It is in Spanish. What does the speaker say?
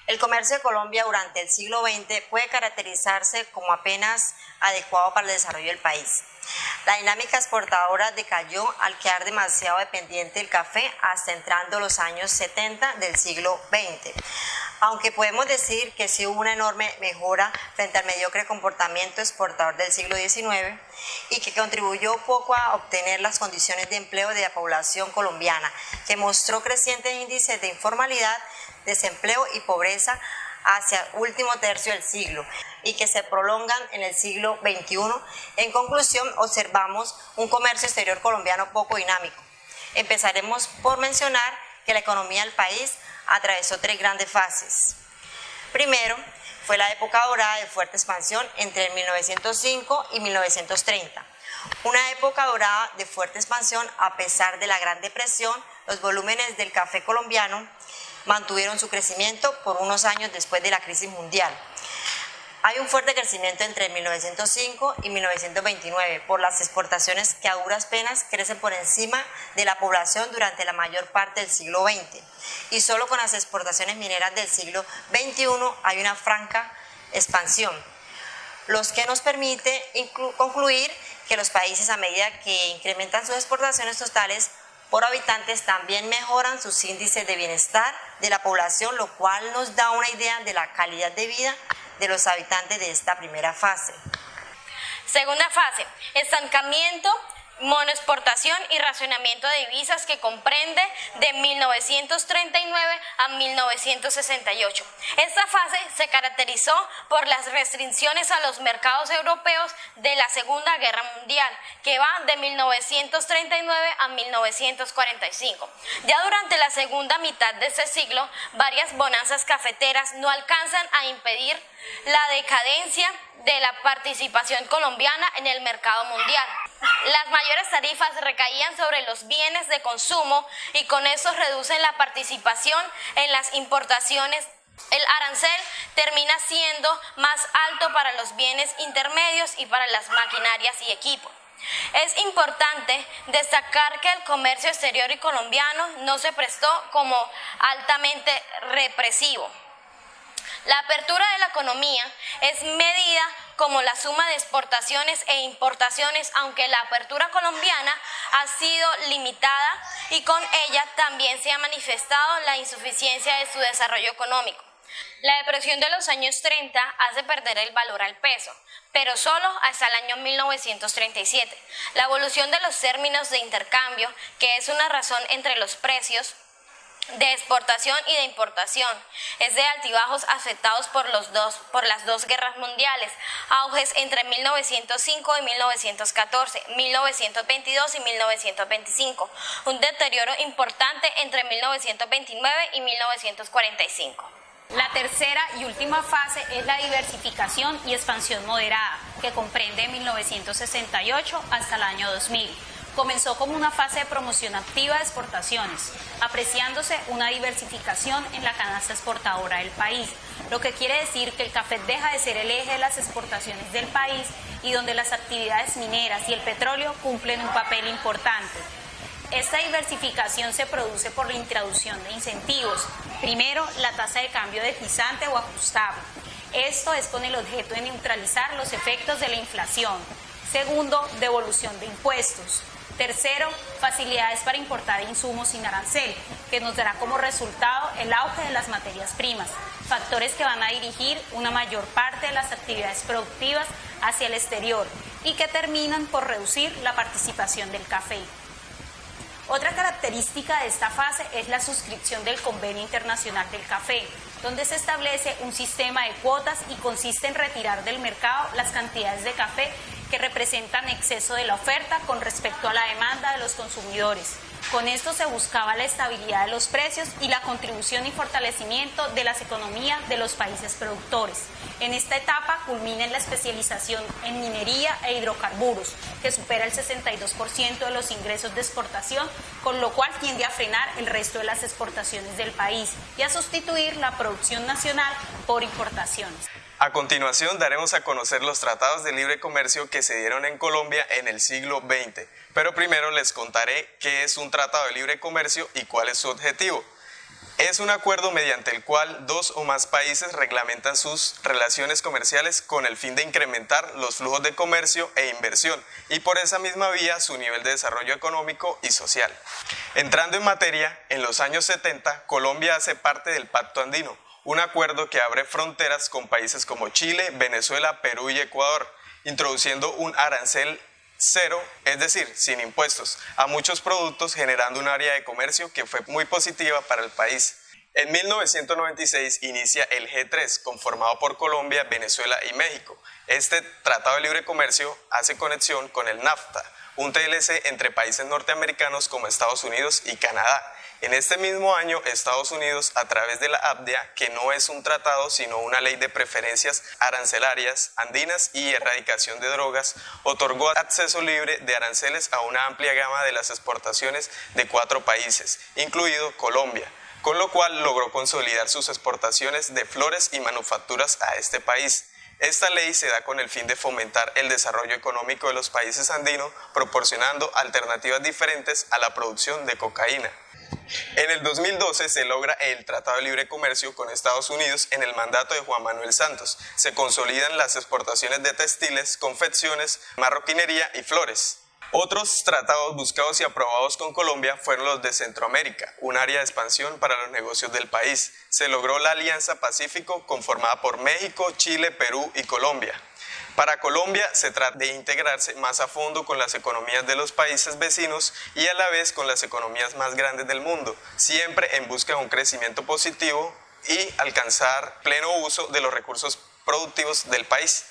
El comercio de Colombia durante el siglo XX puede caracterizarse como apenas adecuado para el desarrollo del país. La dinámica exportadora decayó al quedar demasiado dependiente del café hasta entrando los años 70 del siglo XX. Aunque podemos decir que sí hubo una enorme mejora frente al mediocre comportamiento exportador del siglo XIX y que contribuyó poco a obtener las condiciones de empleo de la población colombiana, que mostró crecientes índices de informalidad, desempleo y pobreza hacia el último tercio del siglo y que se prolongan en el siglo XXI. En conclusión, observamos un comercio exterior colombiano poco dinámico. Empezaremos por mencionar que la economía del país atravesó tres grandes fases. Primero, fue la época dorada de fuerte expansión entre 1905 y 1930. Una época dorada de fuerte expansión a pesar de la Gran Depresión. Los volúmenes del café colombiano mantuvieron su crecimiento por unos años después de la crisis mundial. Hay un fuerte crecimiento entre 1905 y 1929 por las exportaciones que a duras penas crecen por encima de la población durante la mayor parte del siglo XX. Y solo con las exportaciones mineras del siglo XXI hay una franca expansión, lo que nos permite concluir que los países, a medida que incrementan sus exportaciones totales por habitantes, también mejoran sus índices de bienestar de la población, lo cual nos da una idea de la calidad de vida de los habitantes de esta primera fase. Segunda fase, estancamiento, monoexportación y racionamiento de divisas, que comprende de 1939 a 1968. Esta fase se caracterizó por las restricciones a los mercados europeos de la Segunda Guerra Mundial, que va de 1939 a 1945. Ya durante la segunda mitad de este siglo, varias bonanzas cafeteras no alcanzan a impedir la decadencia de la participación colombiana en el mercado mundial. Las mayores tarifas recaían sobre los bienes de consumo y con eso reducen la participación en las importaciones. El arancel termina siendo más alto para los bienes intermedios y para las maquinarias y equipos. Es importante destacar que el comercio exterior y colombiano no se prestó como altamente represivo. La apertura de la economía es medida como la suma de exportaciones e importaciones, aunque la apertura colombiana ha sido limitada y con ella también se ha manifestado la insuficiencia de su desarrollo económico. La depresión de los años 30 hace perder el valor al peso, pero solo hasta el año 1937. La evolución de los términos de intercambio, que es una razón entre los precios de exportación y de importación, es de altibajos afectados por las dos guerras mundiales, auges entre 1905 y 1914, 1922 y 1925, un deterioro importante entre 1929 y 1945. La tercera y última fase es la diversificación y expansión moderada, que comprende 1968 hasta el año 2000. Comenzó como una fase de promoción activa de exportaciones, apreciándose una diversificación en la canasta exportadora del país, lo que quiere decir que el café deja de ser el eje de las exportaciones del país y donde las actividades mineras y el petróleo cumplen un papel importante. Esta diversificación se produce por la introducción de incentivos. Primero, la tasa de cambio deslizante o ajustable. Esto es con el objeto de neutralizar los efectos de la inflación. Segundo, devolución de impuestos. Tercero, facilidades para importar insumos sin arancel, que nos dará como resultado el auge de las materias primas, factores que van a dirigir una mayor parte de las actividades productivas hacia el exterior y que terminan por reducir la participación del café. Otra característica de esta fase es la suscripción del Convenio Internacional del Café, donde se establece un sistema de cuotas y consiste en retirar del mercado las cantidades de café que representan exceso de la oferta con respecto a la demanda de los consumidores. Con esto se buscaba la estabilidad de los precios y la contribución y fortalecimiento de las economías de los países productores. En esta etapa culmina en la especialización en minería e hidrocarburos, que supera el 62% de los ingresos de exportación, con lo cual tiende a frenar el resto de las exportaciones del país y a sustituir la producción nacional por importaciones. A continuación daremos a conocer los tratados de libre comercio que se dieron en Colombia en el siglo XX, pero primero les contaré qué es un tratado de libre comercio y cuál es su objetivo. Es un acuerdo mediante el cual dos o más países reglamentan sus relaciones comerciales con el fin de incrementar los flujos de comercio e inversión y por esa misma vía su nivel de desarrollo económico y social. Entrando en materia, en los años 70 Colombia hace parte del Pacto Andino, un acuerdo que abre fronteras con países como Chile, Venezuela, Perú y Ecuador, introduciendo un arancel cero, es decir, sin impuestos, a muchos productos, generando un área de comercio que fue muy positiva para el país. En 1996 inicia el G3, conformado por Colombia, Venezuela y México. Este Tratado de Libre Comercio hace conexión con el NAFTA, un TLC entre países norteamericanos como Estados Unidos y Canadá. En este mismo año, Estados Unidos, a través de la APDEA, que no es un tratado sino una ley de preferencias arancelarias andinas y erradicación de drogas, otorgó acceso libre de aranceles a una amplia gama de las exportaciones de 4 países, incluido Colombia, con lo cual logró consolidar sus exportaciones de flores y manufacturas a este país. Esta ley se da con el fin de fomentar el desarrollo económico de los países andinos, proporcionando alternativas diferentes a la producción de cocaína. En el 2012 se logra el Tratado de Libre Comercio con Estados Unidos en el mandato de Juan Manuel Santos. Se consolidan las exportaciones de textiles, confecciones, marroquinería y flores. Otros tratados buscados y aprobados con Colombia fueron los de Centroamérica, un área de expansión para los negocios del país. Se logró la Alianza Pacífico conformada por México, Chile, Perú y Colombia. Para Colombia se trata de integrarse más a fondo con las economías de los países vecinos y a la vez con las economías más grandes del mundo, siempre en busca de un crecimiento positivo y alcanzar pleno uso de los recursos productivos del país.